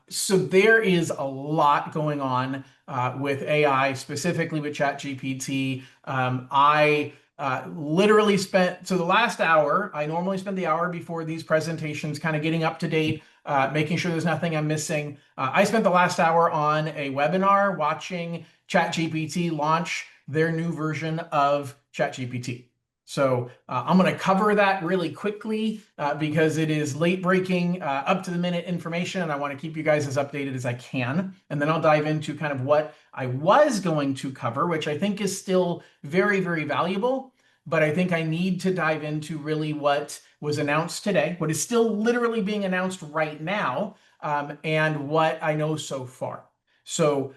So there is a lot going on with AI, specifically with ChatGPT. I literally spent, so the last hour, I normally spend the hour before these presentations kind of getting up to date, making sure there's nothing I'm missing. I spent the last hour on a webinar watching ChatGPT launch their new version of ChatGPT. So I'm going to cover that really quickly because it is late breaking, up to the minute information, and I want to keep you guys as updated as I can. And then I'll dive into kind of what I was going to cover, which I think is still very, very valuable. But I think I need to dive into really what was announced today, what is still literally being announced right now, and what I know so far. So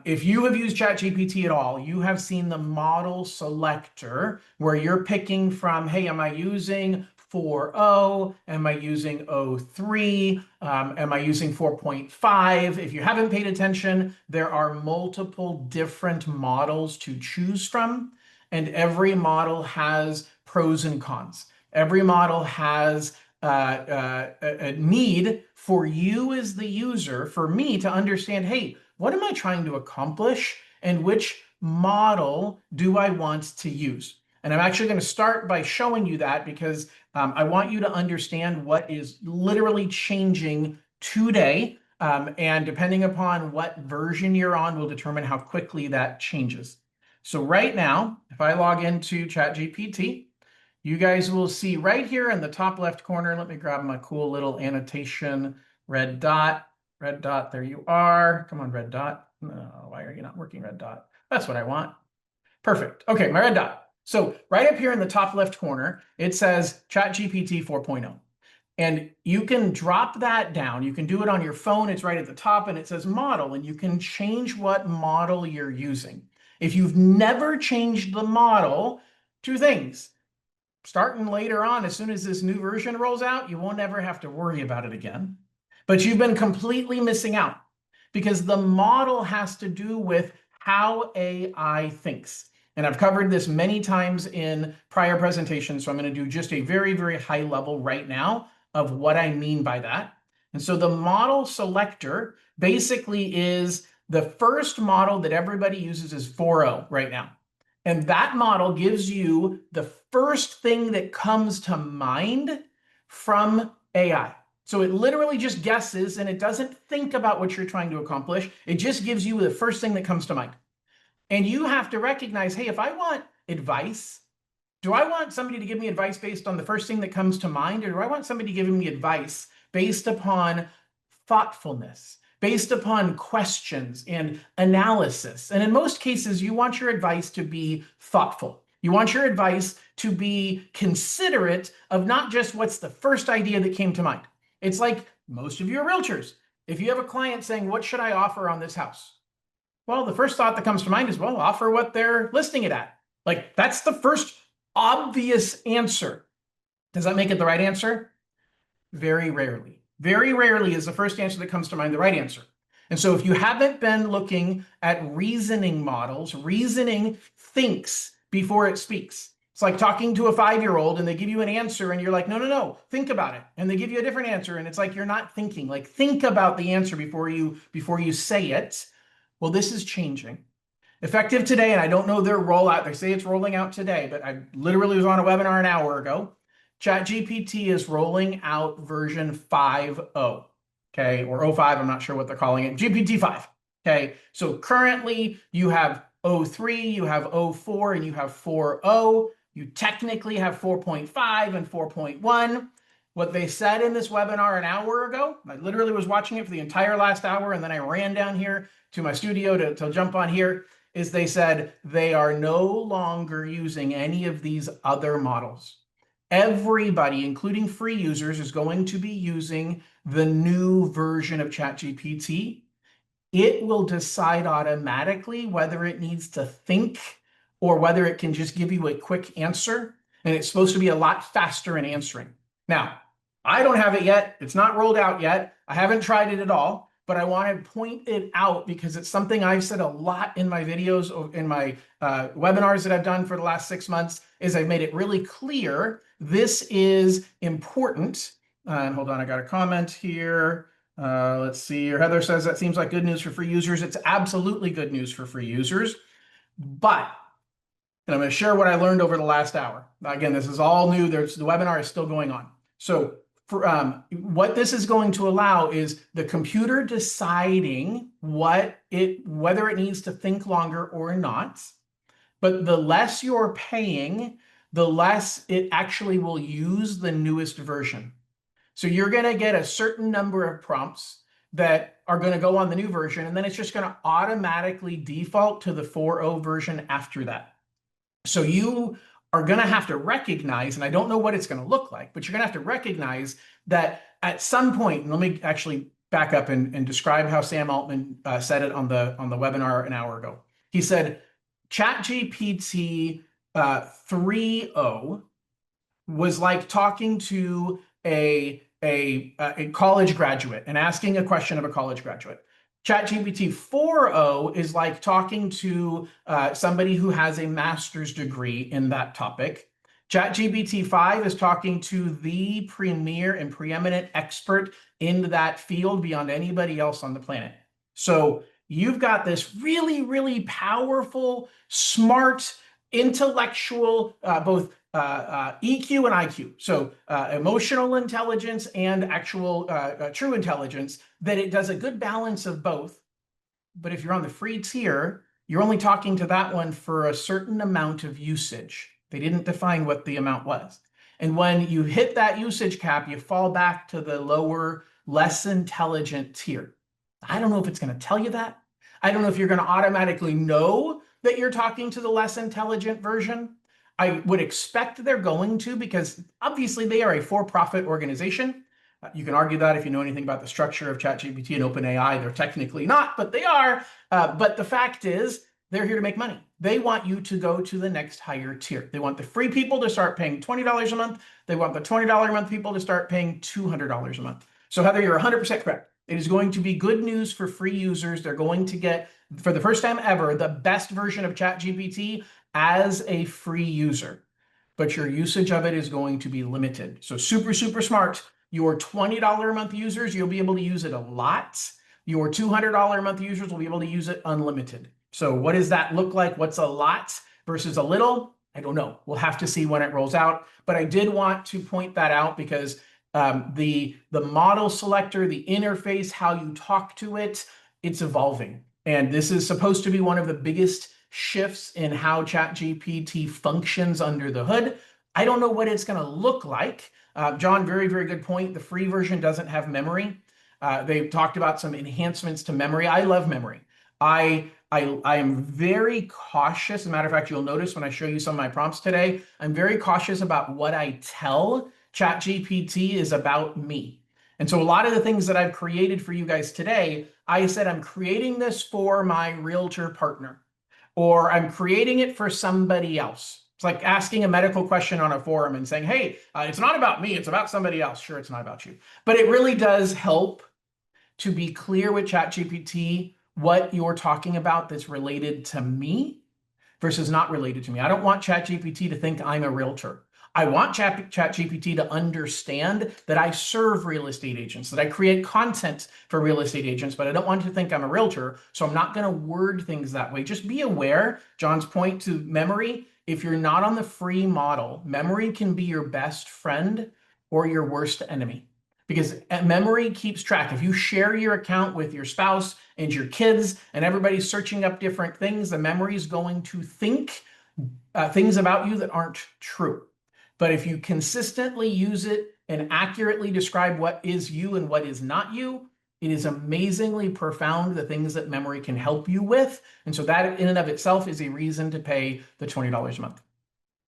if you have used ChatGPT at all, you have seen the model selector where you're picking from, hey, am I using 4.0? Am I using 03? Am I using 4.5? If you haven't paid attention, there are multiple different models to choose from, and every model has pros and cons. Every model has a need for you as the user, for me to understand, hey, what am I trying to accomplish and which model do I want to use? And I'm actually going to start by showing you that because I want you to understand what is literally changing today. And depending upon what version you're on will determine how quickly that changes. So right now, if I log into ChatGPT, you guys will see right here in the top left corner, let me grab my cool little annotation, red dot, there you are. Come on, red dot. No, why are you not working, red dot? That's what I want. Perfect. Okay, my red dot. So right up here in the top left corner, it says ChatGPT 4.0. And you can drop that down. You can do it on your phone. It's right at the top and it says model, and you can change what model you're using. If you've never changed the model, two things. Starting later on, as soon as this new version rolls out, you won't ever have to worry about it again. But you've been completely missing out because the model has to do with how AI thinks. And I've covered this many times in prior presentations, so I'm going to do just a very, very high level right now of what I mean by that. And so the model selector basically is the first model that everybody uses is 4.0 right now. And that model gives you the first thing that comes to mind from AI. So it literally just guesses and it doesn't think about what you're trying to accomplish. It just gives you the first thing that comes to mind. And you have to recognize, hey, if I want advice, do I want somebody to give me advice based on the first thing that comes to mind? Or do I want somebody giving me advice based upon thoughtfulness, based upon questions and analysis? And in most cases, you want your advice to be thoughtful. You want your advice to be considerate of not just what's the first idea that came to mind. It's like most of you are realtors. If you have a client saying, what should I offer on this house? Well, the first thought that comes to mind is, well, offer what they're listing it at. Like, that's the first obvious answer. Does that make it the right answer? Very rarely. Very rarely is the first answer that comes to mind the right answer. And so if you haven't been looking at reasoning models, reasoning thinks before it speaks. It's like talking to a 5-year-old and they give you an answer and you're like, no, no, no, think about it. And they give you a different answer and it's like you're not thinking. Like, think about the answer before you say it. Well, this is changing. Effective today, and I don't know their rollout. They say it's rolling out today, but I literally was on a webinar an hour ago. ChatGPT is rolling out version 5.0, okay, or 05, I'm not sure what they're calling it, GPT-5, okay? So currently you have 03, you have 04, and you have 4.0. You technically have 4.5 and 4.1. What they said in this webinar an hour ago, I literally was watching it for the entire last hour, and then I ran down here to my studio to jump on here, is they said they are no longer using any of these other models. Everybody, including free users, is going to be using the new version of ChatGPT. It will decide automatically whether it needs to think or whether it can just give you a quick answer. And it's supposed to be a lot faster in answering. Now, I don't have it yet. It's not rolled out yet. I haven't tried it at all. But I want to point it out because it's something I've said a lot in my videos, in my webinars that I've done for the last 6 months, is I've made it really clear this is important. And hold on, I got a comment here. Let's see here. Heather says that seems like good news for free users. It's absolutely good news for free users. But, and I'm going to share what I learned over the last hour. Again, this is all new. The webinar is still going on. So what this is going to allow is the computer deciding whether it needs to think longer or not. But the less you're paying, the less it actually will use the newest version. So you're going to get a certain number of prompts that are going to go on the new version, and then it's just going to automatically default to the 4.0 version after that. So you are going to have to recognize, and I don't know what it's going to look like, but you're going to have to recognize that at some point, and let me actually back up and describe how Sam Altman said it on the webinar an hour ago. He said, ChatGPT 3.0 was like talking to a college graduate and asking a question of a college graduate. ChatGPT 4.0 is like talking to somebody who has a master's degree in that topic. ChatGPT 5 is talking to the premier and preeminent expert in that field beyond anybody else on the planet. So you've got this really, really powerful, smart, intellectual, both EQ and IQ, so emotional intelligence and actual true intelligence, that it does a good balance of both. But if you're on the free tier, you're only talking to that one for a certain amount of usage. They didn't define what the amount was. And when you hit that usage cap, you fall back to the lower, less intelligent tier. I don't know if it's going to tell you that. I don't know if you're going to automatically know that you're talking to the less intelligent version. I would expect they're going to, because obviously they are a for-profit organization. You can argue that if you know anything about the structure of ChatGPT and OpenAI. They're technically not, but they are. But the fact is, they're here to make money. They want you to go to the next higher tier. They want the free people to start paying $20 a month. They want the $20 a month people to start paying $200 a month. So Heather, you're 100% correct. It is going to be good news for free users. They're going to get, for the first time ever, the best version of ChatGPT as a free user. But your usage of it is going to be limited. So super, super smart. Your $20 a month users, you'll be able to use it a lot. Your $200 a month users will be able to use it unlimited. So what does that look like? What's a lot versus a little? I don't know. We'll have to see when it rolls out. But I did want to point that out because the model selector, the interface, how you talk to it, it's evolving. And this is supposed to be one of the biggest shifts in how ChatGPT functions under the hood. I don't know what it's going to look like. John, very, very good point. The free version doesn't have memory. They've talked about some enhancements to memory. I love memory. I am very cautious. As a matter of fact, you'll notice when I show you some of my prompts today, I'm very cautious about what I tell ChatGPT is about me. And so a lot of the things that I've created for you guys today, I said I'm creating this for my realtor partner, or I'm creating it for somebody else. It's like asking a medical question on a forum and saying, hey, it's not about me, it's about somebody else. Sure, it's not about you. But it really does help to be clear with ChatGPT what you're talking about that's related to me versus not related to me. I don't want ChatGPT to think I'm a realtor. I want ChatGPT to understand that I serve real estate agents, that I create content for real estate agents, but I don't want to think I'm a realtor, so I'm not going to word things that way. Just be aware, John's point to memory, if you're not on the free model, memory can be your best friend or your worst enemy. Because memory keeps track. If you share your account with your spouse and your kids and everybody's searching up different things, the memory is going to think things about you that aren't true. But if you consistently use it and accurately describe what is you and what is not you, it is amazingly profound, the things that memory can help you with. And so that in and of itself is a reason to pay the $20 a month.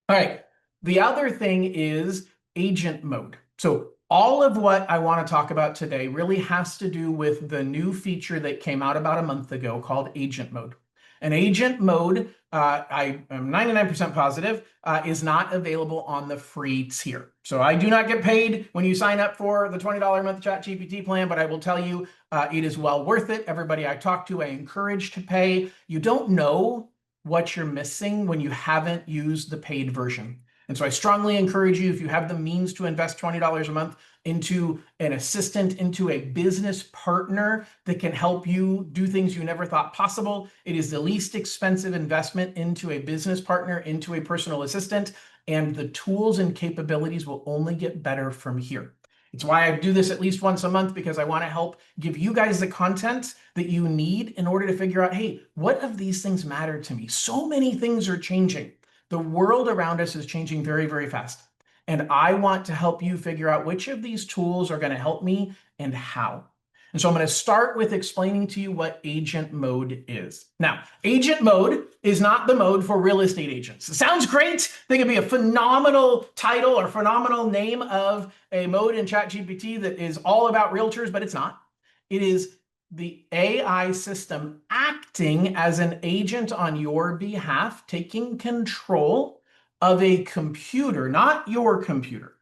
All right. The other thing is agent mode. So all of what I want to talk about today really has to do with the new feature that came out about a month ago called agent mode. And agent mode, I am 99% positive, is not available on the free tier. So I do not get paid when you sign up for the $20 a month ChatGPT plan, but I will tell you it is well worth it. Everybody I talk to, I encourage to pay. You don't know what you're missing when you haven't used the paid version. And so I strongly encourage you, if you have the means to invest $20 a month into an assistant, into a business partner that can help you do things you never thought possible, it is the least expensive investment into a business partner, into a personal assistant, and the tools and capabilities will only get better from here. It's why I do this at least once a month, because I want to help give you guys the content that you need in order to figure out, hey, what of these things matter to me? So many things are changing. The world around us is changing very, very fast. And I want to help you figure out which of these tools are going to help me and how. And so I'm going to start with explaining to you what agent mode is. Now, agent mode is not the mode for real estate agents. It sounds great. I think it'd be a phenomenal title or phenomenal name of a mode in ChatGPT that is all about realtors, but it's not. It is the AI system acting as an agent on your behalf, taking control of a computer, not your computer,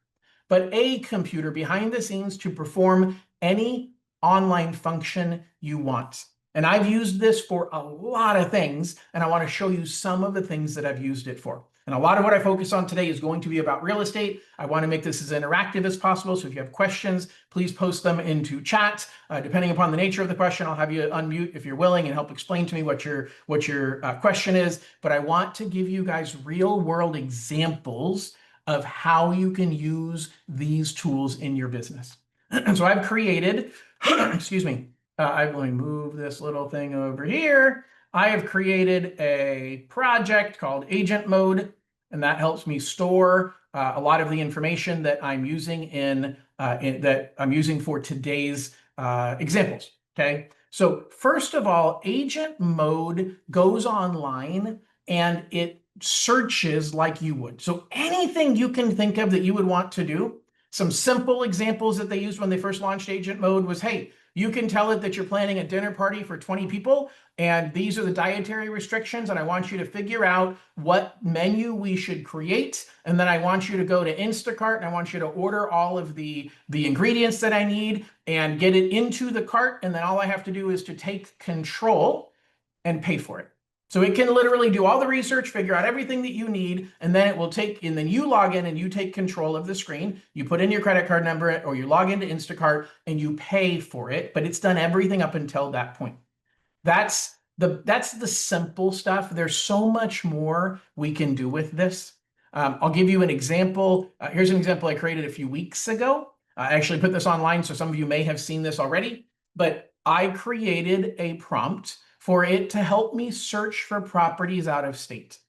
but a computer behind the scenes to perform any online function you want. And I've used this for a lot of things, and I want to show you some of the things that I've used it for. And a lot of what I focus on today is going to be about real estate. I want to make this as interactive as possible. So if you have questions, please post them into chat. Depending upon the nature of the question, I'll have you unmute if you're willing and help explain to me what your question is. But I want to give you guys real world examples of how you can use these tools in your business. So I've created, excuse me, I'm going to move this little thing over here. I have created a project called Agent Mode, and that helps me store a lot of the information that I'm using for today's examples. Okay, so first of all, Agent Mode goes online and it searches like you would. So anything you can think of that you would want to do. Some simple examples that they used when they first launched Agent Mode was, hey, you can tell it that you're planning a dinner party for 20 people, and these are the dietary restrictions, and I want you to figure out what menu we should create, and then I want you to go to Instacart, and I want you to order all of the ingredients that I need and get it into the cart, and then all I have to do is to take control and pay for it. So it can literally do all the research, figure out everything that you need, and then it will and then you log in and you take control of the screen. You put in your credit card number or you log into Instacart and you pay for it, but it's done everything up until that point. That's the simple stuff. There's so much more we can do with this. I'll give you an example. Here's an example I created a few weeks ago. I actually put this online, so some of you may have seen this already, but I created a prompt for it to help me search for properties out of state.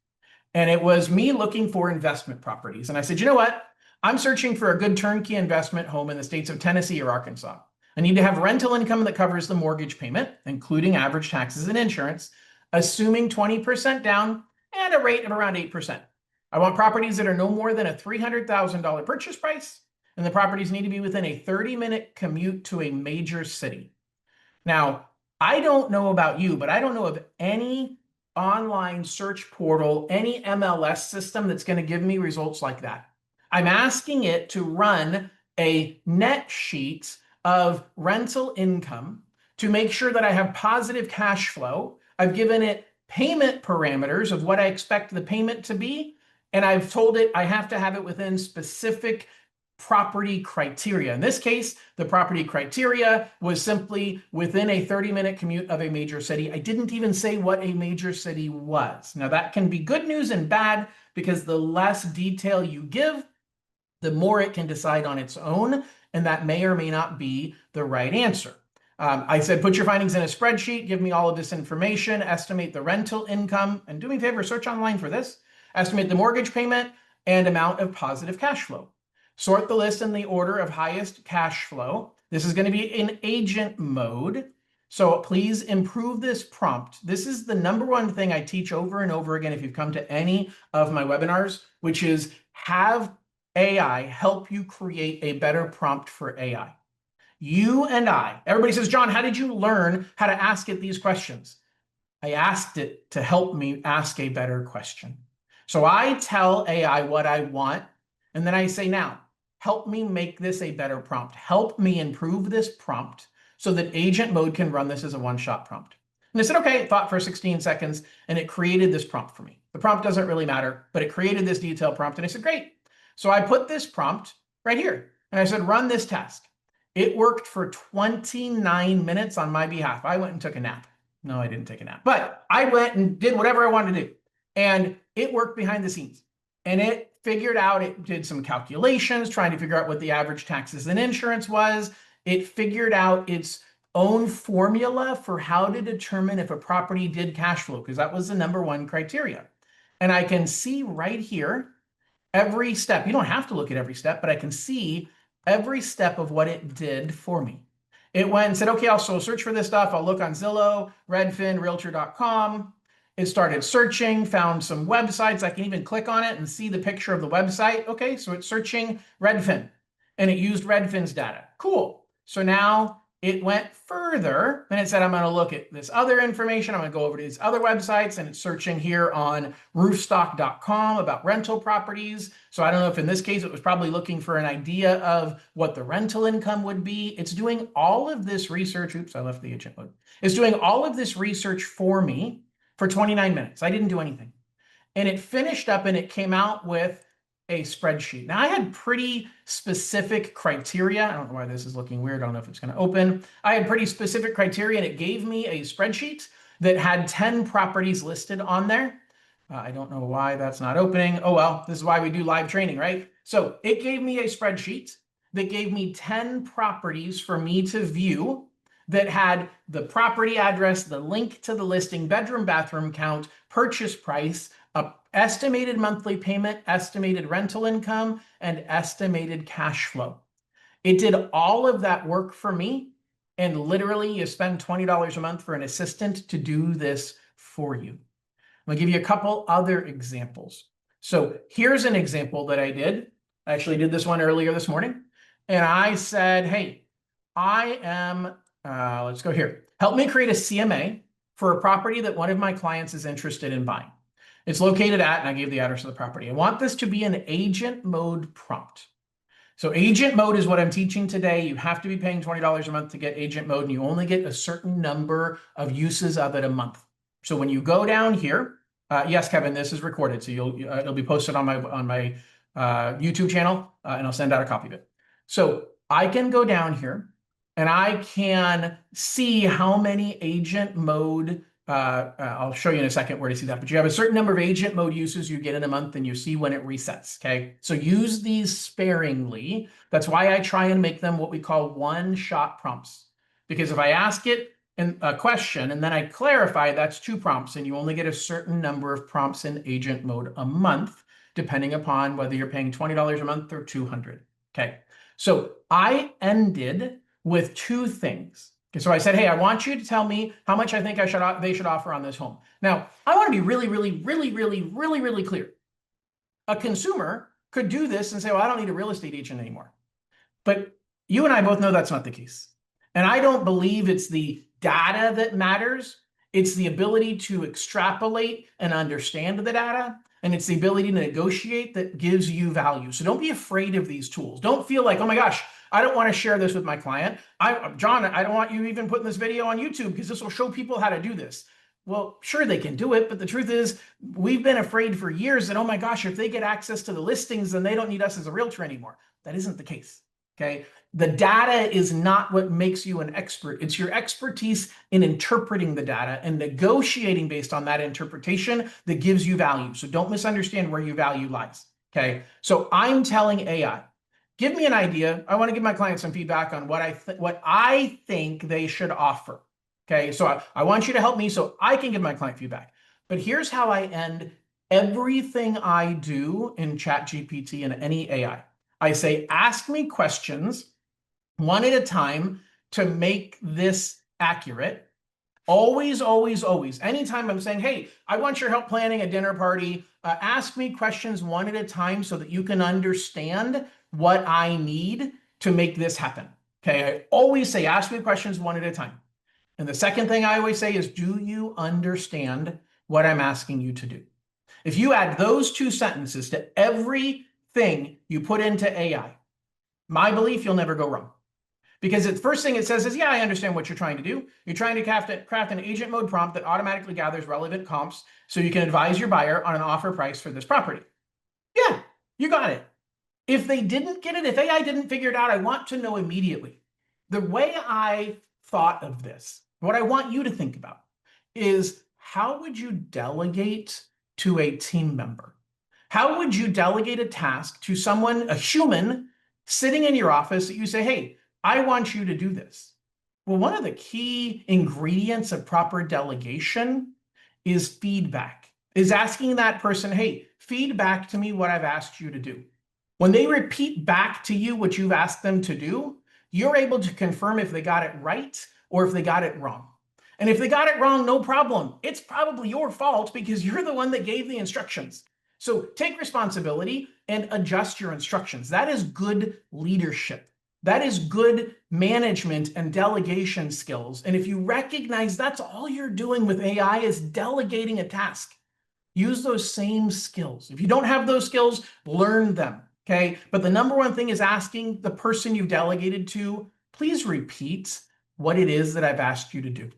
And it was me looking for investment properties. And I said, you know what? I'm searching for a good turnkey investment home in the states of Tennessee or Arkansas. I need to have rental income that covers the mortgage payment, including average taxes and insurance, assuming 20% down and a rate of around 8%. I want properties that are no more than a $300,000 purchase price, and the properties need to be within a 30-minute commute to a major city. Now, I don't know about you, but I don't know of any online search portal, any MLS system that's going to give me results like that. I'm asking it to run a net sheet of rental income to make sure that I have positive cash flow. I've given it payment parameters of what I expect the payment to be, and I've told it I have to have it within specific property criteria. In this case, the property criteria was simply within a 30-minute commute of a major city. I didn't even say what a major city was. Now, that can be good news and bad, because the less detail you give, the more it can decide on its own, and that may or may not be the right answer. I said, put your findings in a spreadsheet, give me all of this information, estimate the rental income, and do me a favor, search online for this, estimate the mortgage payment and amount of positive cash flow. Sort the list in the order of highest cash flow. This is going to be in agent mode. So please improve this prompt. This is the number one thing I teach over and over again if you've come to any of my webinars, which is have AI help you create a better prompt for AI. You and I, everybody says, John, how did you learn how to ask it these questions? I asked it to help me ask a better question. So I tell AI what I want, and then I say, now, help me make this a better prompt. Help me improve this prompt so that agent mode can run this as a one-shot prompt. And I said, okay, it thought for 16 seconds, and it created this prompt for me. The prompt doesn't really matter, but it created this detailed prompt. And I said, great. So I put this prompt right here. And I said, run this task. It worked for 29 minutes on my behalf. I went and took a nap. No, I didn't take a nap, but I went and did whatever I wanted to do. And it worked behind the scenes. And it figured out, it did some calculations, trying to figure out what the average taxes and insurance was. It figured out its own formula for how to determine if a property did cash flow, because that was the #1 criteria. And I can see right here every step. You don't have to look at every step, but I can see every step of what it did for me. It went and said, okay, I'll search for this stuff. I'll look on Zillow, Redfin, Realtor.com. It started searching, found some websites. I can even click on it and see the picture of the website. Okay, so it's searching Redfin, and it used Redfin's data. Cool. So now it went further, and it said, I'm going to look at this other information. I'm going to go over to these other websites, and it's searching here on roofstock.com about rental properties. So I don't know if in this case it was probably looking for an idea of what the rental income would be. It's doing all of this research. Oops, I left the agent mode. It's doing all of this research for me for 29 minutes. I didn't do anything. And it finished up and it came out with a spreadsheet. Now I had pretty specific criteria. I don't know why this is looking weird. I don't know if it's going to open. I had pretty specific criteria, and it gave me a spreadsheet that had 10 properties listed on there. I don't know why that's not opening. Oh, well, this is why we do live training, right? So it gave me a spreadsheet that gave me 10 properties for me to view that had the property address, the link to the listing, bedroom, bathroom count, purchase price, estimated monthly payment, estimated rental income, and estimated cash flow. It did all of that work for me. And literally you spend $20 a month for an assistant to do this for you. I'm gonna give you a couple other examples. So here's an example that I did. I actually did this one earlier this morning. And I said, hey, I am, let's go here. Help me create a CMA for a property that one of my clients is interested in buying. It's located at, and I gave the address of the property. I want this to be an agent mode prompt. So agent mode is what I'm teaching today. You have to be paying $20 a month to get agent mode, and you only get a certain number of uses of it a month. So when you go down here, yes, Kevin, this is recorded, so it'll be posted on my YouTube channel, and I'll send out a copy of it. So I can go down here, and I can see how many agent mode. I'll show you in a second where to see that, but you have a certain number of agent mode uses you get in a month, and you see when it resets. Okay, so use these sparingly. That's why I try and make them what we call one-shot prompts, because if I ask it a question and then I clarify, that's 2 prompts, and you only get a certain number of prompts in agent mode a month, depending upon whether you're paying $20 a month or $200. Okay, so I ended with 2 things. So I said, hey, I want you to tell me how much I think they should offer on this home. Now, I want to be really clear. A consumer could do this and say, well, I don't need a real estate agent anymore. But you and I both know that's not the case. And I don't believe it's the data that matters. It's the ability to extrapolate and understand the data. And it's the ability to negotiate that gives you value. So don't be afraid of these tools. Don't feel like, oh my gosh, I don't want to share this with my client. John, I don't want you even putting this video on YouTube because this will show people how to do this. Well, sure, they can do it. But the truth is, we've been afraid for years that, oh my gosh, if they get access to the listings, then they don't need us as a realtor anymore. That isn't the case. Okay. The data is not what makes you an expert. It's your expertise in interpreting the data and negotiating based on that interpretation that gives you value. So don't misunderstand where your value lies. Okay. So I'm telling AI, give me an idea. I want to give my clients some feedback on what I think they should offer. Okay. So I want you to help me so I can give my client feedback. But here's how I end everything I do in ChatGPT and any AI. I say, ask me questions one at a time to make this accurate. Always. Anytime I'm saying, hey, I want your help planning a dinner party, ask me questions one at a time so that you can understand what I need to make this happen. Okay, I always say, ask me questions one at a time. And the second thing I always say is, do you understand what I'm asking you to do? If you add those 2 sentences to everything you put into AI, my belief, you'll never go wrong. Because the first thing it says is, yeah, I understand what you're trying to do. You're trying to craft an agent mode prompt that automatically gathers relevant comps so you can advise your buyer on an offer price for this property. Yeah, you got it. If they didn't get it, if AI didn't figure it out, I want to know immediately. The way I thought of this, what I want you to think about is, how would you delegate to a team member? How would you delegate a task to someone, a human, sitting in your office that you say, hey, I want you to do this? Well, one of the key ingredients of proper delegation is feedback, is asking that person, hey, feedback to me what I've asked you to do. When they repeat back to you what you've asked them to do, you're able to confirm if they got it right or if they got it wrong. And if they got it wrong, no problem. It's probably your fault because you're the one that gave the instructions. So take responsibility and adjust your instructions. That is good leadership. That is good management and delegation skills. And if you recognize that's all you're doing with AI is delegating a task, use those same skills. If you don't have those skills, learn them, okay? But the number one thing is asking the person you delegated to, please repeat what it is that I've asked you to do.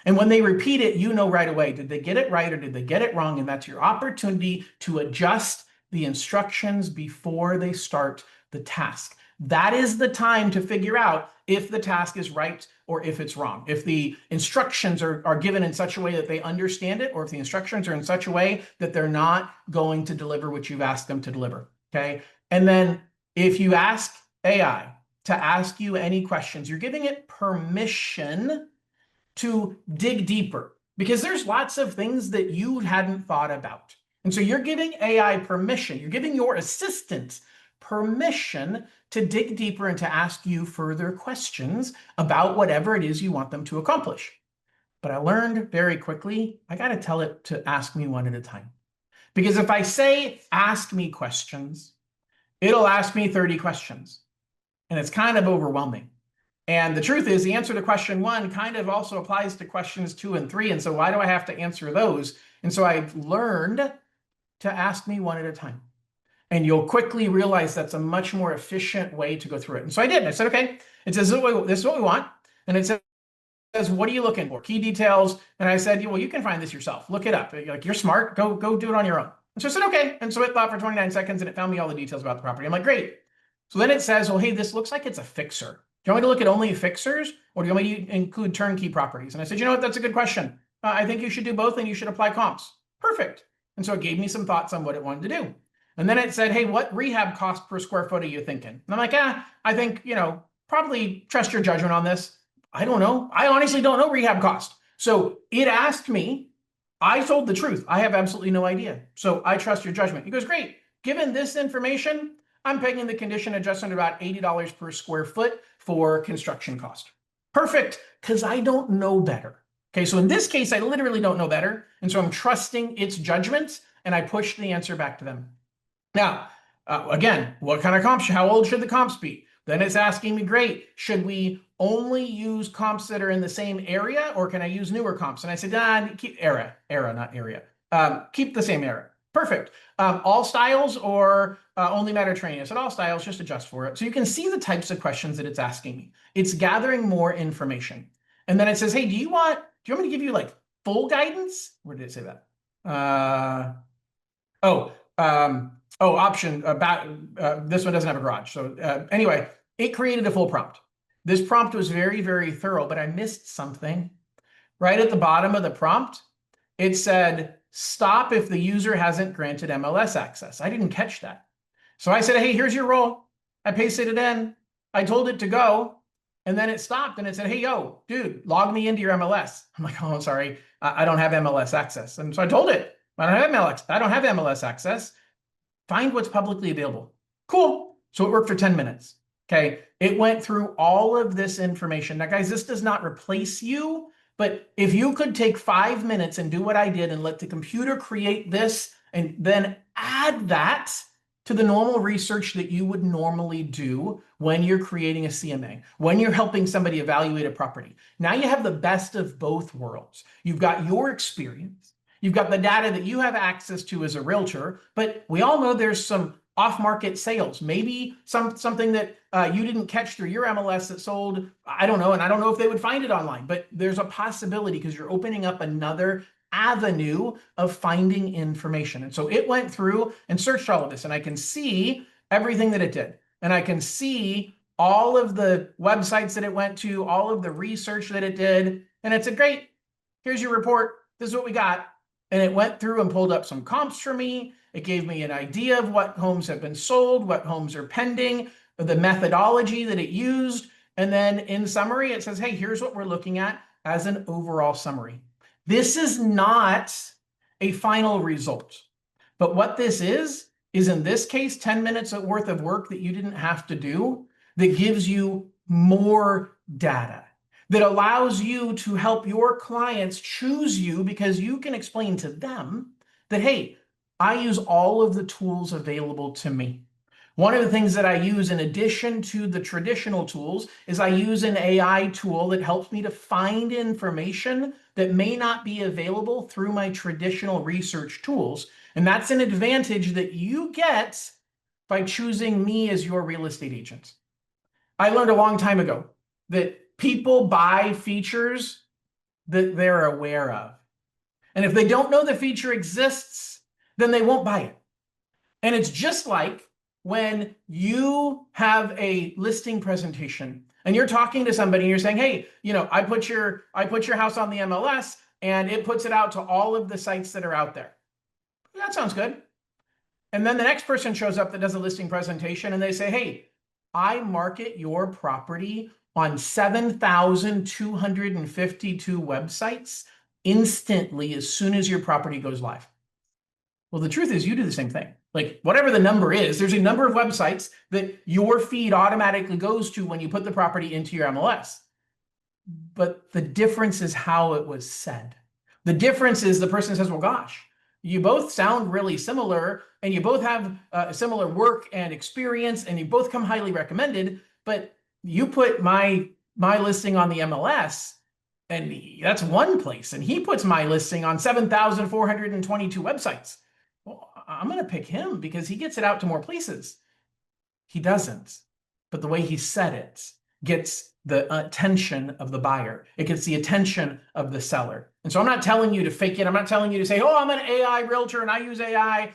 And when they repeat it, you know right away, did they get it right or did they get it wrong? And that's your opportunity to adjust the instructions before they start the task. That is the time to figure out if the task is right or if it's wrong. If the instructions are given in such a way that they understand it, or if the instructions are in such a way that they're not going to deliver what you've asked them to deliver, okay? And then if you ask AI to ask you any questions, you're giving it permission to dig deeper, because there's lots of things that you hadn't thought about. And so you're giving AI permission, you're giving your assistant permission to dig deeper and to ask you further questions about whatever it is you want them to accomplish. But I learned very quickly, I got to tell it to ask me one at a time. Because if I say, ask me questions, it'll ask me 30 questions. And it's kind of overwhelming. And the truth is, the answer to question 1 kind of also applies to questions 2 and 3. And so why do I have to answer those? And so I've learned to ask me one at a time. And you'll quickly realize that's a much more efficient way to go through it. And so I did. I said, okay, it says, this is what we want. And it says, what are you looking for? Key details. And I said, well, you can find this yourself. Look it up. Like, you're smart. Go do it on your own. And so I said, okay. And so it thought for 29 seconds and it found me all the details about the property. I'm like, great. So then it says, well, hey, this looks like it's a fixer. Do you want me to look at only fixers, or do you want me to include turnkey properties? And I said, you know what, that's a good question. I think you should do both and you should apply comps. Perfect. And so it gave me some thoughts on what it wanted to do. And then it said, hey, what rehab cost per square foot are you thinking? And I'm like, I think, probably trust your judgment on this. I don't know. I honestly don't know rehab cost. So it asked me, I told the truth. I have absolutely no idea. So I trust your judgment. He goes, great. Given this information, I'm pegging the condition adjustment at about $80 per square foot for construction cost. Perfect, because I don't know better. Okay, so in this case, I literally don't know better. And so I'm trusting its judgment, and I push the answer back to them. Now, again, what kind of comps? How old should the comps be? Then it's asking me, great, should we only use comps that are in the same area, or can I use newer comps? And I said, keep era, not area. Keep the same era. Perfect. All styles or only Mediterranean? I said all styles, just adjust for it. So you can see the types of questions that it's asking me. It's gathering more information. And then it says, hey, do you want me to give you like full guidance? Where did it say that? Option about this one doesn't have a garage. So anyway, it created a full prompt. This prompt was very, very thorough, but I missed something. Right at the bottom of the prompt, it said, stop if the user hasn't granted MLS access. I didn't catch that. So I said, hey, here's your role. I pasted it in. I told it to go. And then it stopped and it said, hey, yo, dude, log me into your MLS. I'm like, oh, I'm sorry. I don't have MLS access. And so I told it, I don't have MLS access. Find what's publicly available. Cool. So it worked for 10 minutes. Okay. It went through all of this information. Now, guys, this does not replace you. But if you could take 5 minutes and do what I did and let the computer create this and then add that to the normal research that you would normally do when you're creating a CMA, when you're helping somebody evaluate a property, now you have the best of both worlds. You've got your experience. You've got the data that you have access to as a realtor, but we all know there's some off-market sales, maybe something that you didn't catch through your MLS that sold, I don't know, and I don't know if they would find it online, but there's a possibility because you're opening up another avenue of finding information. And so it went through and searched all of this, and I can see everything that it did. And I can see all of the websites that it went to, all of the research that it did. And it's a great, here's your report. This is what we got. And it went through and pulled up some comps for me. It gave me an idea of what homes have been sold, what homes are pending, the methodology that it used. And then in summary, it says, hey, here's what we're looking at as an overall summary. This is not a final result. But what this is in this case, 10 minutes worth of work that you didn't have to do that gives you more data, that allows you to help your clients choose you because you can explain to them that, hey, I use all of the tools available to me. One of the things that I use in addition to the traditional tools is I use an AI tool that helps me to find information that may not be available through my traditional research tools. And that's an advantage that you get by choosing me as your real estate agent. I learned a long time ago that people buy features that they're aware of. And if they don't know the feature exists, then they won't buy it. And it's just like when you have a listing presentation and you're talking to somebody and you're saying, hey, I put your house on the MLS and it puts it out to all of the sites that are out there. That sounds good. And then the next person shows up that does a listing presentation and they say, hey, I market your property on 7,252 websites instantly as soon as your property goes live. Well, the truth is you do the same thing. Like whatever the number is, there's a number of websites that your feed automatically goes to when you put the property into your MLS. But the difference is how it was said. The difference is the person says, well, gosh, you both sound really similar and you both have similar work and experience and you both come highly recommended, but you put my listing on the MLS and that's one place and he puts my listing on 7,422 websites. Well, I'm going to pick him because he gets it out to more places. He doesn't, but the way he said it gets the attention of the buyer. It gets the attention of the seller. And so I'm not telling you to fake it. I'm not telling you to say, oh, I'm an AI realtor and I use AI.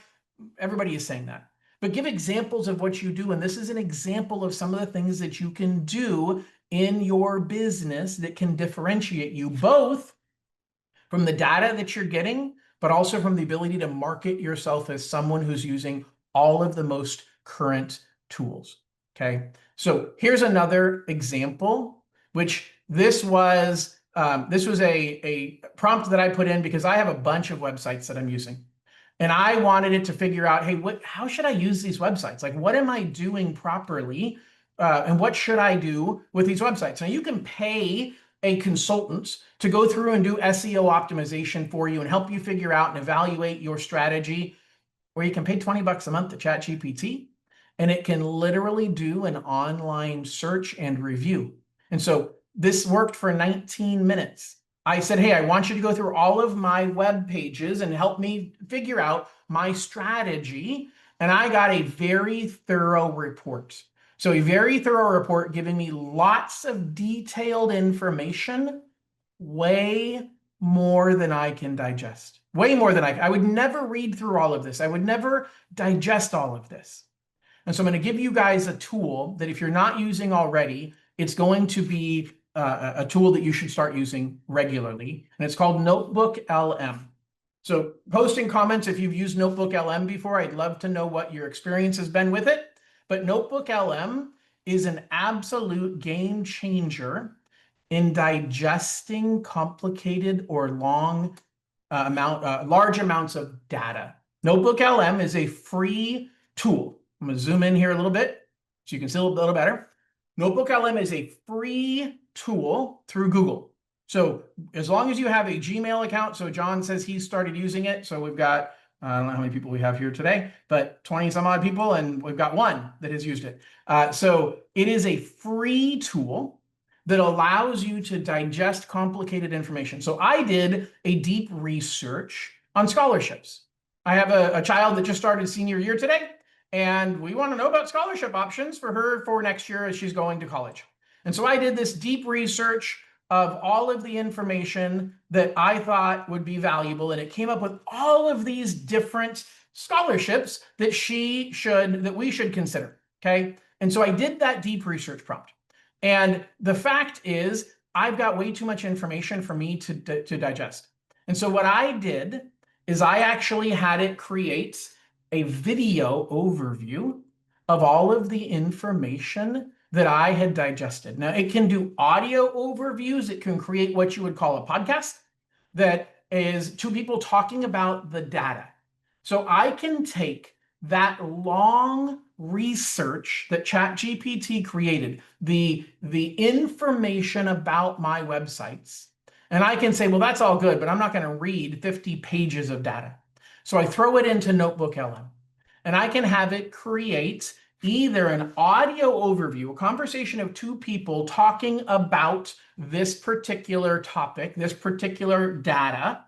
Everybody is saying that. But give examples of what you do. And this is an example of some of the things that you can do in your business that can differentiate you both from the data that you're getting, but also from the ability to market yourself as someone who's using all of the most current tools. Okay. So here's another example, which this was a prompt that I put in because I have a bunch of websites that I'm using. And I wanted it to figure out, hey, how should I use these websites? Like, what am I doing properly? And what should I do with these websites? Now, you can pay a consultant to go through and do SEO optimization for you and help you figure out and evaluate your strategy, or you can pay 20 bucks a month to ChatGPT, and it can literally do an online search and review. And so this worked for 19 minutes. I said, hey, I want you to go through all of my web pages and help me figure out my strategy. And I got a very thorough report. So a very thorough report giving me lots of detailed information, way more than I can digest. Way more than I would never read through all of this. I would never digest all of this. And so I'm going to give you guys a tool that if you're not using already, it's going to be a tool that you should start using regularly. And it's called Notebook LM. So posting comments if you've used Notebook LM before, I'd love to know what your experience has been with it. But Notebook LM is an absolute game changer in digesting complicated or large amounts of data. Notebook LM is a free tool. I'm going to zoom in here a little bit so you can see a little better. Notebook LM is a free tool through Google. So as long as you have a Gmail account, so John says he started using it. So we've got, I don't know how many people we have here today, but 20 some odd people, and we've got one that has used it. So it is a free tool that allows you to digest complicated information. So I did a deep research on scholarships. I have a child that just started senior year today, and we want to know about scholarship options for her for next year as she's going to college. And so I did this deep research of all of the information that I thought would be valuable, and it came up with all of these different scholarships that we should consider. Okay. And so I did that deep research prompt. And the fact is, I've got way too much information for me to digest. And so what I did is I actually had it create a video overview of all of the information that I had digested. Now, it can do audio overviews. It can create what you would call a podcast that is two people talking about the data. So I can take that long research that ChatGPT created, the information about my websites, and I can say, well, that's all good, but I'm not going to read 50 pages of data. So I throw it into Notebook LM, and I can have it create either an audio overview, a conversation of two people talking about this particular topic, this particular data.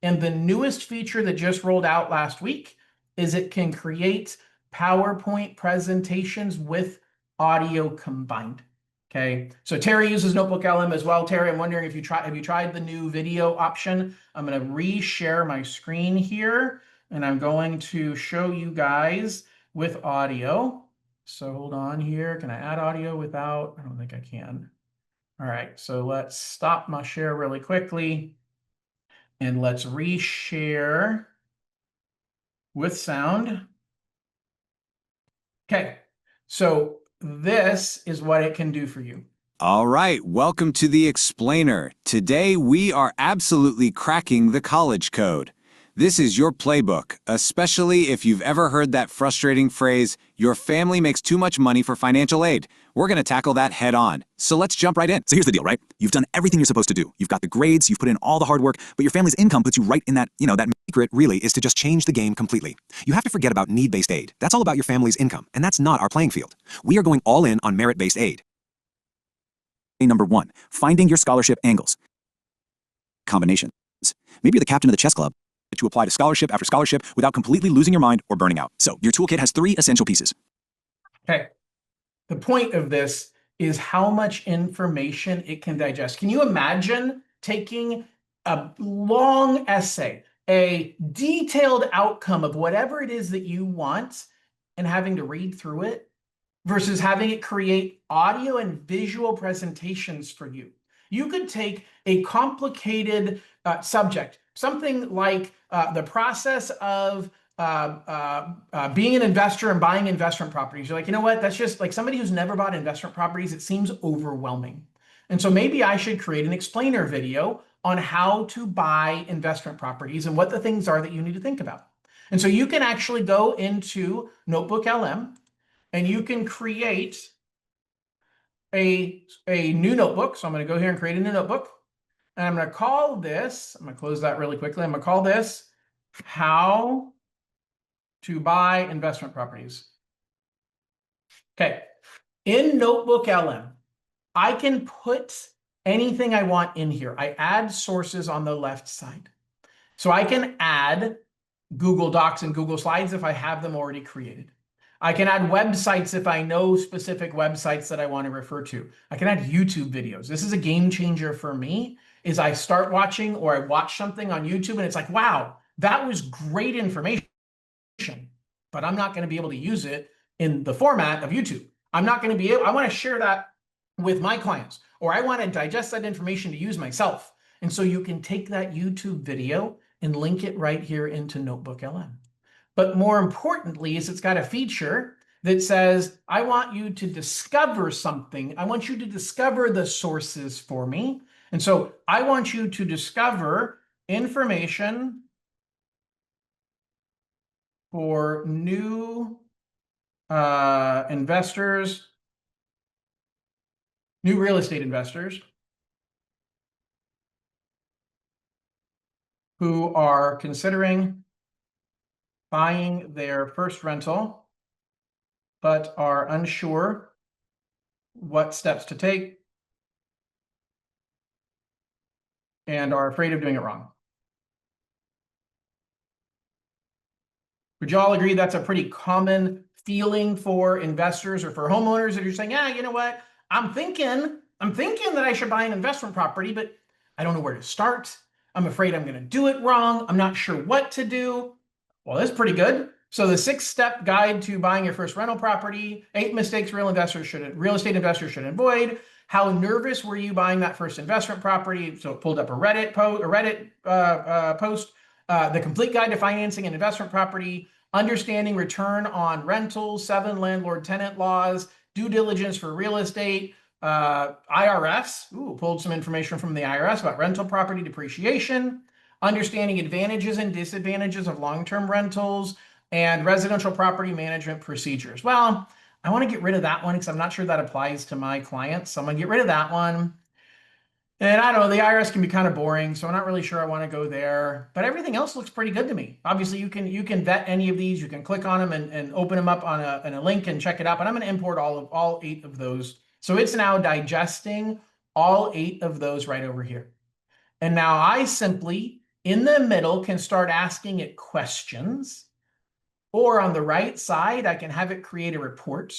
And the newest feature that just rolled out last week is it can create PowerPoint presentations with audio combined. Okay, so Terry uses Notebook LM as well. Terry, I'm wondering if have you tried the new video option? I'm going to reshare my screen here, and I'm going to show you guys with audio. So hold on here. Can I add audio without? I don't think I can. All right, so let's stop my share really quickly, and let's reshare with sound. Okay, so this is what it can do for you. All right, welcome to the Explainer. Today we are absolutely cracking the college code. This is your playbook, especially if you've ever heard that frustrating phrase, your family makes too much money for financial aid. We're going to tackle that head on. So let's jump right in. So here's the deal, right? You've done everything you're supposed to do. You've got the grades, you've put in all the hard work, but your family's income puts you right in that, that secret really is to just change the game completely. You have to forget about need-based aid. That's all about your family's income, and that's not our playing field. We are going all in on merit-based aid. Number 1, finding your scholarship angles. Combinations. Maybe you're the captain of the chess club to apply to scholarship after scholarship without completely losing your mind or burning out. So your toolkit has 3 essential pieces. Okay. The point of this is how much information it can digest. Can you imagine taking a long essay, a detailed outcome of whatever it is that you want, and having to read through it versus having it create audio and visual presentations for you? You could take a complicated subject, something like the process of being an investor and buying investment properties. You're like, you know what? That's just like somebody who's never bought investment properties. It seems overwhelming. And so maybe I should create an explainer video on how to buy investment properties and what the things are that you need to think about. And so you can actually go into Notebook LM and you can create a new notebook. So I'm going to go here and create a new notebook. And I'm going to call this, I'm going to close that really quickly. I'm going to call this How to Buy Investment Properties. Okay. In Notebook LM, I can put anything I want in here. I add sources on the left side. So I can add Google Docs and Google Slides if I have them already created. I can add websites if I know specific websites that I want to refer to. I can add YouTube videos. This is a game changer for me, is I start watching or I watch something on YouTube and it's like, wow, that was great information, but I'm not going to be able to use it in the format of YouTube. I'm not going to be able, I want to share that with my clients, or I want to digest that information to use myself. And so you can take that YouTube video and link it right here into Notebook LM. But more importantly is it's got a feature that says, I want you to discover something. I want you to discover the sources for me. And so I want you to discover information for new investors, new real estate investors who are considering buying their first rental, but are unsure what steps to take and are afraid of doing it wrong. Would you all agree that's a pretty common feeling for investors or for homeowners that are saying, yeah, you know what, I'm thinking that I should buy an investment property, but I don't know where to start. I'm afraid I'm going to do it wrong. I'm not sure what to do. Well, that's pretty good. So the 6-step guide to buying your first rental property, 8 mistakes real estate investors should avoid. How nervous were you buying that first investment property? So it pulled up a Reddit post. The complete guide to financing an investment property, understanding return on rentals, 7 landlord-tenant laws, due diligence for real estate, IRS. Pulled some information from the IRS about rental property depreciation, understanding advantages and disadvantages of long-term rentals, and residential property management procedures. Well, I want to get rid of that one because I'm not sure that applies to my clients. So I'm going to get rid of that one. And I don't know, the IRS can be kind of boring, so I'm not really sure I want to go there. But everything else looks pretty good to me. Obviously, you can vet any of these. You can click on them and open them up on a link and check it out. But I'm going to import all 8 of those. So it's now digesting all 8 of those right over here. And now I simply, in the middle, can start asking it questions. Or on the right side, I can have it create a report.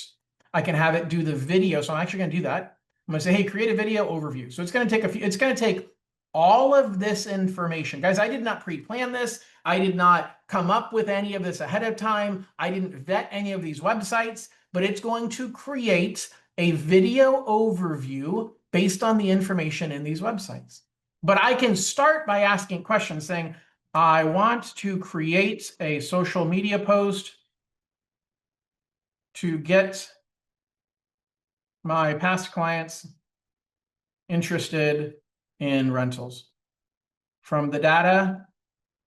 I can have it do the video. So I'm actually going to do that. I'm going to say, hey, create a video overview. So it's going to take all of this information. Guys, I did not pre-plan this. I did not come up with any of this ahead of time. I didn't vet any of these websites, but it's going to create a video overview based on the information in these websites. But I can start by asking questions saying, I want to create a social media post to get my past clients interested in rentals. From the data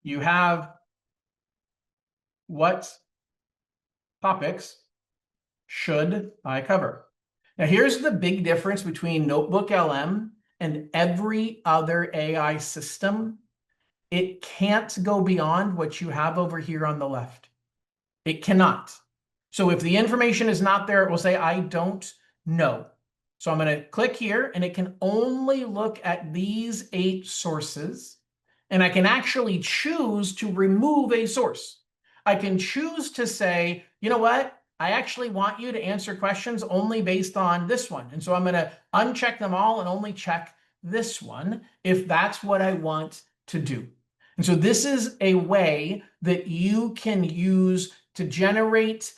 you have, what topics should I cover? Now, here's the big difference between Notebook LM and every other AI system. It can't go beyond what you have over here on the left. It cannot. So if the information is not there, it will say, I don't know. So I'm going to click here, and it can only look at these 8 sources. And I can actually choose to remove a source. I can choose to say, you know what? I actually want you to answer questions only based on this one. And so I'm going to uncheck them all and only check this one if that's what I want to do. And so this is a way that you can use to generate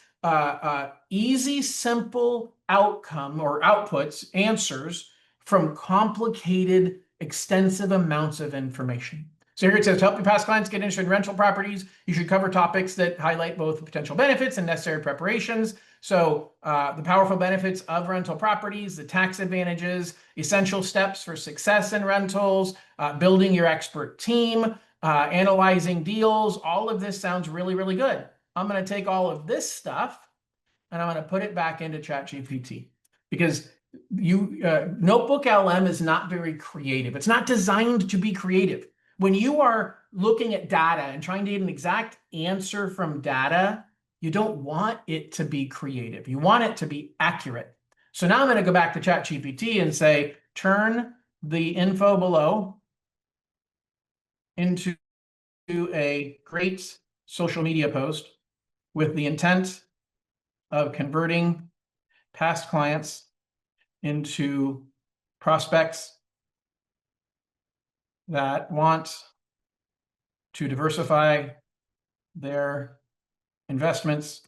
easy, simple outcome or outputs, answers from complicated, extensive amounts of information. So here it says, to help your past clients get interested in rental properties, you should cover topics that highlight both the potential benefits and necessary preparations. So the powerful benefits of rental properties, the tax advantages, essential steps for success in rentals, building your expert team, analyzing deals. All of this sounds really, really good. I'm going to take all of this stuff and I'm going to put it back into ChatGPT because Notebook LM is not very creative. It's not designed to be creative. When you are looking at data and trying to get an exact answer from data, you don't want it to be creative. You want it to be accurate. So now I'm going to go back to ChatGPT and say, turn the info below into a great social media post with the intent of converting past clients into prospects that want to diversify their investments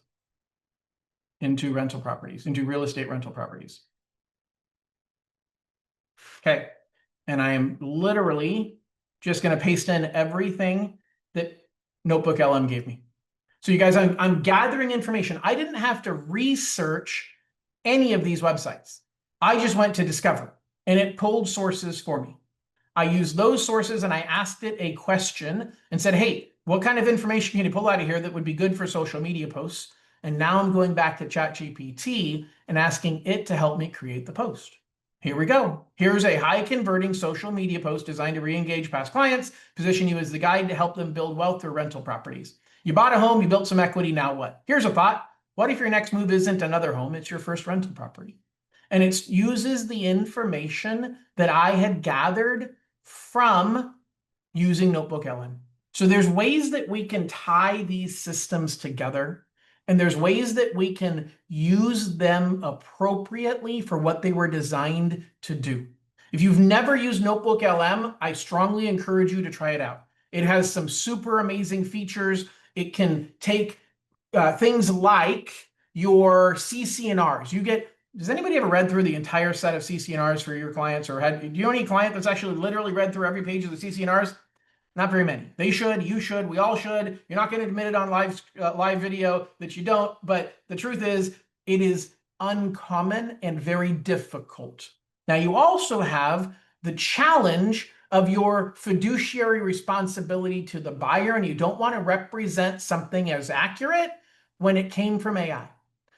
into rental properties, into real estate rental properties. Okay, and I am literally just going to paste in everything that Notebook LM gave me. So you guys, I'm gathering information. I didn't have to research any of these websites. I just went to Discover, and it pulled sources for me. I used those sources and I asked it a question and said, hey, what kind of information can you pull out of here that would be good for social media posts? And now I'm going back to ChatGPT and asking it to help me create the post. Here we go. Here's a high converting social media post designed to re-engage past clients, position you as the guide to help them build wealth through rental properties. You bought a home, you built some equity, now what? Here's a thought. What if your next move isn't another home, it's your first rental property? And it uses the information that I had gathered from using Notebook LM. So there's ways that we can tie these systems together And there's ways that we can use them appropriately for what they were designed to do. If you've never used Notebook LM, I strongly encourage you to try it out. It has some super amazing features. It can take things like your CC&Rs. Does anybody ever read through the entire set of CC&Rs for your clients, or do you know any client that's actually literally read through every page of the CC&Rs? Not very many. They should, you should, we all should. You're not going to admit it on live video that you don't, but the truth is it is uncommon and very difficult. Now you also have the challenge of your fiduciary responsibility to the buyer, and you don't want to represent something as accurate when it came from AI.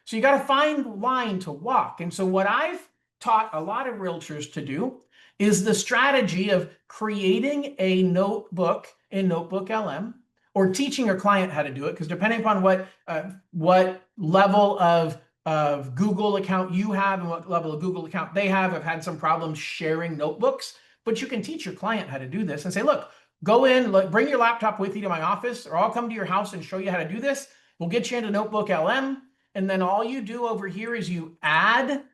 So you got to find the line to walk. And so what I've taught a lot of realtors to do is the strategy of creating a notebook in Notebook LM, or teaching your client how to do it, because depending upon what level of Google account you have and what level of Google account they have, I've had some problems sharing notebooks. But you can teach your client how to do this and say, look, go in, bring your laptop with you to my office, or I'll come to your house and show you how to do this. We'll get you into Notebook LM. And then all you do over here is you add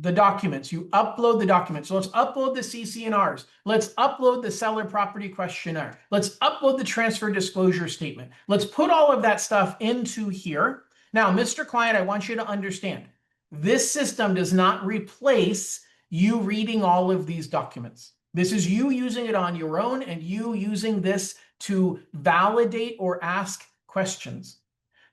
the documents, you upload the documents. So let's upload the CC&Rs. Let's upload the seller property questionnaire. Let's upload the transfer disclosure statement. Let's put all of that stuff into here. Now, Mr. Client, I want you to understand, this system does not replace you reading all of these documents. This is you using it on your own and you using this to validate or ask questions.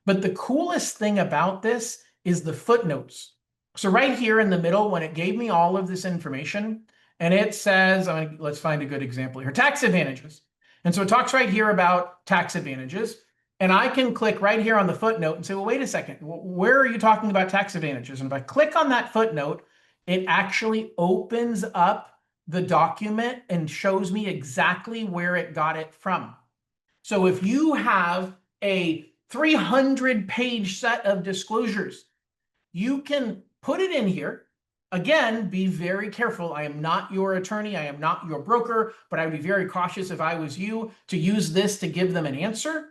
But the coolest thing about this is the footnotes. So right here in the middle, when it gave me all of this information, and it says, let's find a good example here, tax advantages. And so it talks right here about tax advantages. And I can click right here on the footnote and say, well, wait a second, where are you talking about tax advantages? And if I click on that footnote, it actually opens up the document and shows me exactly where it got it from. So if you have a 300-page set of disclosures, you can put it in here. Again, be very careful. I am not your attorney. I am not your broker, but I would be very cautious if I was you to use this to give them an answer.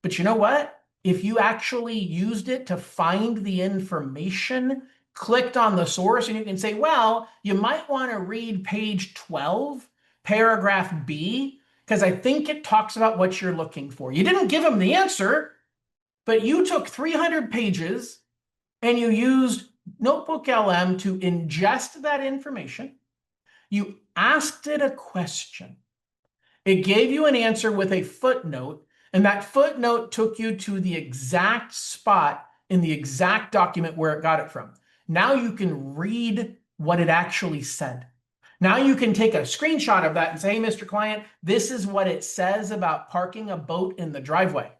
But you know what? If you actually used it to find the information, clicked on the source, and you can say, well, you might want to read page 12, paragraph B, because I think it talks about what you're looking for. You didn't give them the answer, but you took 300 pages and you used Notebook LM to ingest that information. You asked it a question. It gave you an answer with a footnote, and that footnote took you to the exact spot in the exact document where it got it from. Now you can read what it actually said. Now you can take a screenshot of that and say, hey, Mr. Client, this is what it says about parking a boat in the driveway.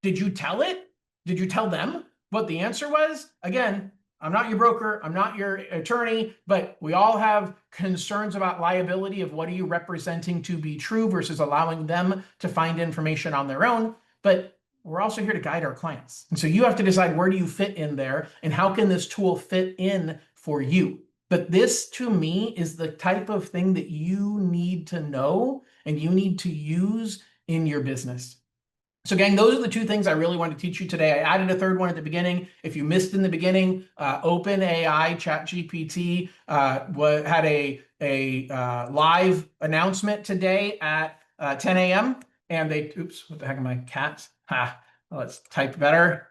Did you tell it? Did you tell them what the answer was? Again, I'm not your broker, I'm not your attorney, but we all have concerns about liability of what are you representing to be true versus allowing them to find information on their own. But we're also here to guide our clients. And so you have to decide, where do you fit in there and how can this tool fit in for you? But this, to me, is the type of thing that you need to know and you need to use in your business. So gang, those are the two things I really wanted to teach you today. I added a third one at the beginning. If you missed in the beginning, OpenAI, ChatGPT had a live announcement today at 10 a.m. And oops, what the heck are my cats? Let's type better.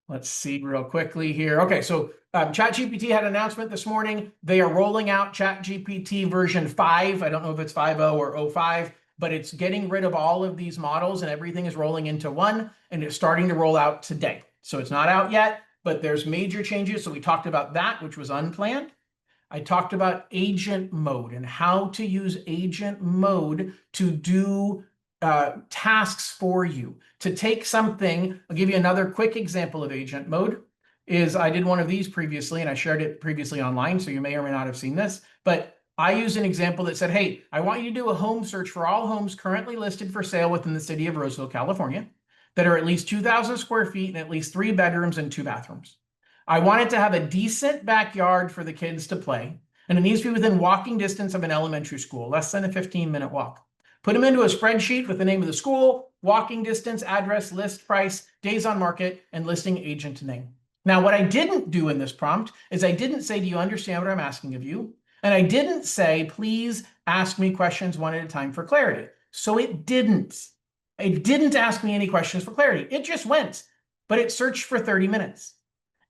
Let's see real quickly here. Okay, so ChatGPT had an announcement this morning. They are rolling out ChatGPT version 5. I don't know if it's 5.0 or 05. But it's getting rid of all of these models and everything is rolling into one, and it's starting to roll out today. So it's not out yet, but there's major changes. So we talked about that, which was unplanned. I talked about agent mode and how to use agent mode to do tasks for you. To take something, I'll give you another quick example of agent mode. I did one of these previously, and I shared it previously online, so you may or may not have seen this, but I used an example that said, hey, I want you to do a home search for all homes currently listed for sale within the city of Roseville, California, that are at least 2,000 square feet and at least 3 bedrooms and 2 bathrooms. I want it to have a decent backyard for the kids to play, and it needs to be within walking distance of an elementary school, less than a 15-minute walk. Put them into a spreadsheet with the name of the school, walking distance, address, list price, days on market, and listing agent name. Now, what I didn't do in this prompt is I didn't say, do you understand what I'm asking of you? And I didn't say, please ask me questions one at a time for clarity. So it didn't. It didn't ask me any questions for clarity. It just went, but it searched for 30 minutes.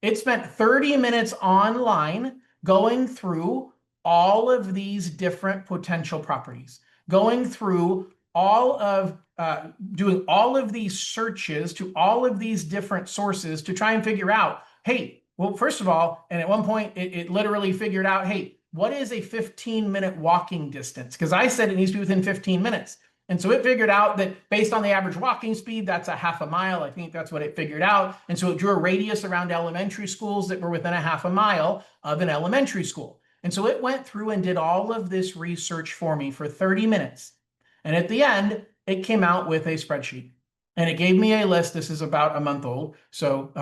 It spent 30 minutes online going through all of these different potential properties, going through all of doing all of these searches to all of these different sources to try and figure out, hey, well, first of all, and at one point it literally figured out, hey, what is a 15-minute walking distance? Because I said it needs to be within 15 minutes. And so it figured out that based on the average walking speed, that's a half a mile. I think that's what it figured out. And so it drew a radius around elementary schools that were within a half a mile of an elementary school. And so it went through and did all of this research for me for 30 minutes. And at the end, it came out with a spreadsheet. And it gave me a list. This is about a month old. So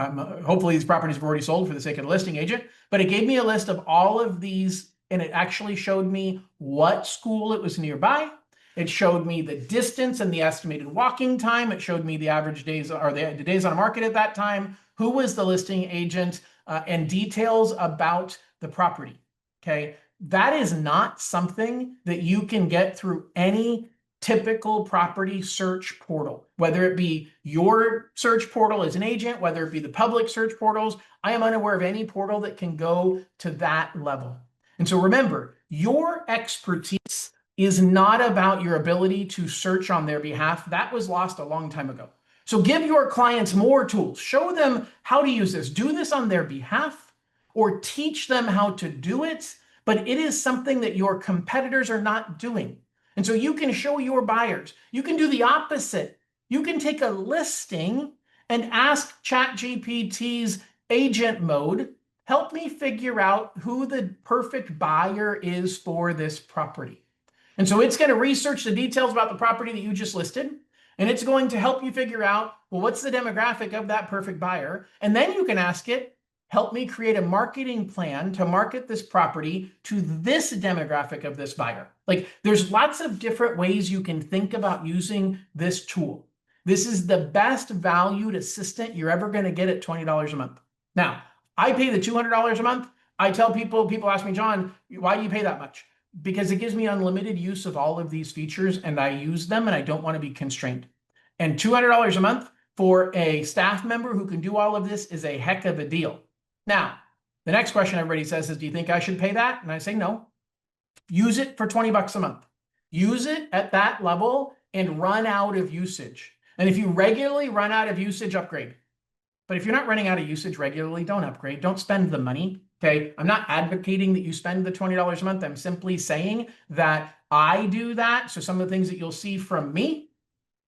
hopefully these properties have already sold for the sake of the listing agent. But it gave me a list of all of these, and it actually showed me what school it was nearby. It showed me the distance and the estimated walking time. It showed me the average days or the days on the market at that time, who was the listing agent, and details about the property. Okay, that is not something that you can get through any typical property search portal, whether it be your search portal as an agent, whether it be the public search portals. I am unaware of any portal that can go to that level. And so remember, your expertise is not about your ability to search on their behalf. That was lost a long time ago. So give your clients more tools. Show them how to use this. Do this on their behalf or teach them how to do it. But it is something that your competitors are not doing. And so you can show your buyers. You can do the opposite. You can take a listing and ask ChatGPT's agent mode, help me figure out who the perfect buyer is for this property. And so it's going to research the details about the property that you just listed, and it's going to help you figure out, well, what's the demographic of that perfect buyer? And then you can ask it, help me create a marketing plan to market this property to this demographic of this buyer. Like, there's lots of different ways you can think about using this tool. This is the best valued assistant you're ever going to get at $20 a month. Now, I pay the $200 a month. I tell people ask me, John, why do you pay that much? Because it gives me unlimited use of all of these features and I use them and I don't want to be constrained. And $200 a month for a staff member who can do all of this is a heck of a deal. Now, the next question everybody says is, do you think I should pay that? And I say, no. Use it for 20 bucks a month. Use it at that level and run out of usage. And if you regularly run out of usage, upgrade. But if you're not running out of usage regularly, don't upgrade. Don't spend the money. Okay, I'm not advocating that you spend the $20 a month. I'm simply saying that I do that. So some of the things that you'll see from me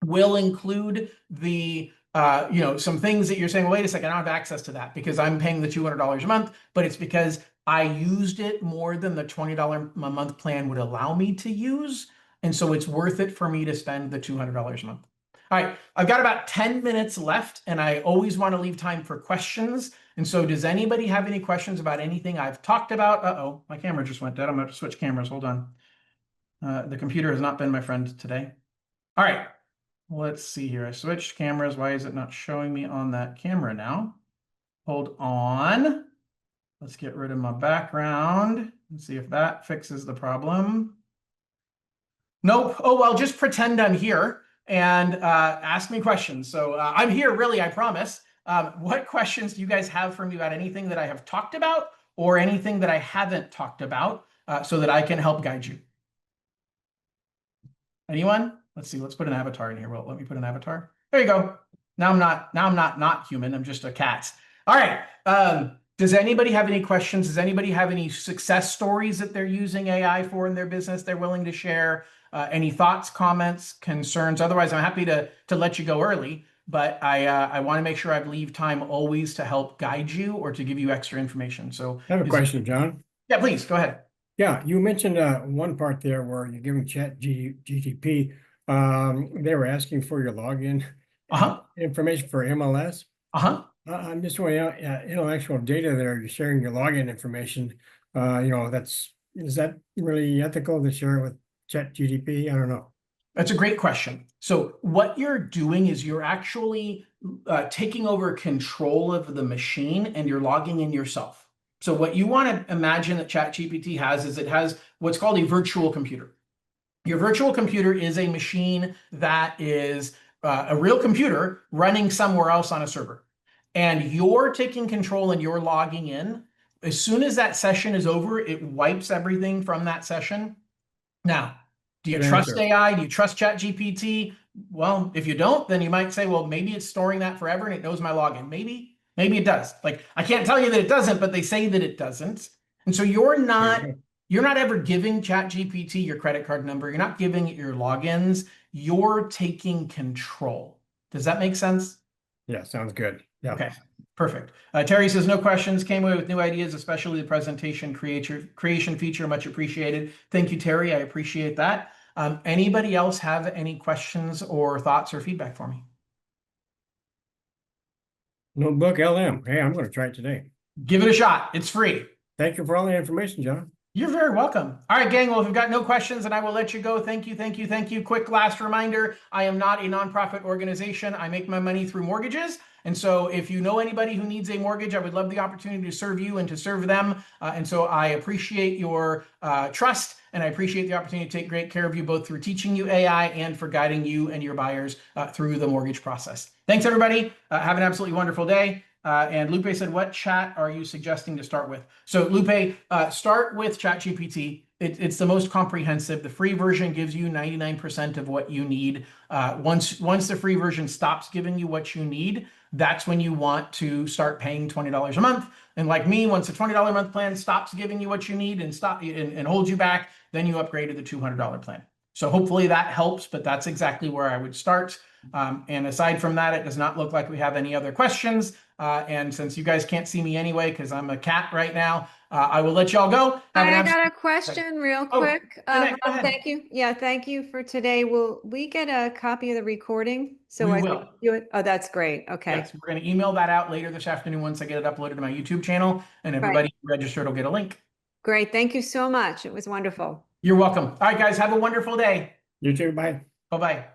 will include the, some things that you're saying, well, wait a second, I don't have access to that because I'm paying the $200 a month, but it's because I used it more than the $20 a month plan would allow me to use. And so it's worth it for me to spend the $200 a month. All right, I've got about 10 minutes left and I always want to leave time for questions. And so does anybody have any questions about anything I've talked about? Uh-oh, my camera just went dead. I'm going to switch cameras. Hold on. The computer has not been my friend today. All right, let's see here. I switched cameras. Why is it not showing me on that camera now? Hold on. Let's get rid of my background and see if that fixes the problem. Nope. Oh, well, just pretend I'm here and ask me questions. So I'm here, really, I promise. What questions do you guys have for me about anything that I have talked about or anything that I haven't talked about so that I can help guide you? Anyone? Let's see. Let's put an avatar in here. Well, let me put an avatar. There you go. Now I'm not human. I'm just a cat. All right. Does anybody have any questions? Does anybody have any success stories that they're using AI for in their business they're willing to share? Any thoughts, comments, concerns? Otherwise, I'm happy to let you go early, but I want to make sure I leave time always to help guide you or to give you extra information. So I have a question, John. Yeah, please go ahead. Yeah, you mentioned one part there where you're giving ChatGPT. They were asking for your login information for MLS. I'm just wondering, intellectual data there, you're sharing your login information. Is that really ethical to share it with ChatGPT? I don't know. That's a great question. So what you're doing is you're actually taking over control of the machine and you're logging in yourself. So what you want to imagine that ChatGPT has is it has what's called a virtual computer. Your virtual computer is a machine that is a real computer running somewhere else on a server. And you're taking control and you're logging in. As soon as that session is over, it wipes everything from that session. Now, do you trust AI? Do you trust ChatGPT? Well, if you don't, then you might say, well, maybe it's storing that forever and it knows my login. Maybe it does. Like, I can't tell you that it doesn't, but they say that it doesn't. And so you're not ever giving ChatGPT your credit card number. You're not giving it your logins. You're taking control. Does that make sense? Yeah, sounds good. Yeah. Okay, perfect. Terry says, no questions, came away with new ideas, especially the presentation creation feature, much appreciated. Thank you, Terry, I appreciate that. Anybody else have any questions or thoughts or feedback for me? Notebook LM. Hey, I'm going to try it today. Give it a shot. It's free. Thank you for all the information, John. You're very welcome. All right, gang. Well, if you've got no questions, then I will let you go. Thank you, thank you, thank you. Quick last reminder, I am not a nonprofit organization. I make my money through mortgages. And so if you know anybody who needs a mortgage, I would love the opportunity to serve you and to serve them. And so I appreciate your trust, and I appreciate the opportunity to take great care of you, both through teaching you AI and for guiding you and your buyers through the mortgage process. Thanks, everybody. Have an absolutely wonderful day. And Lupe said, what chat are you suggesting to start with? So Lupe, start with ChatGPT. It's the most comprehensive. The free version gives you 99% of what you need. Once the free version stops giving you what you need, that's when you want to start paying $20 a month. And like me, once the $20 a month plan stops giving you what you need and holds you back, then you upgrade to the $200 plan. So hopefully that helps, but that's exactly where I would start. And aside from that, it does not look like we have any other questions. And since you guys can't see me anyway, because I'm a cat right now, I will let y'all go. I got a question real quick. Go ahead. Thank you. Yeah, thank you for today. Will we get a copy of the recording? So we will. Do it. Oh, that's great. Okay. Yes, we're going to email that out later this afternoon once I get it uploaded to my YouTube channel, and everybody registered will get a link. Great. Thank you so much. It was wonderful. You're welcome. All right, guys, have a wonderful day. You too. Bye. Bye-bye.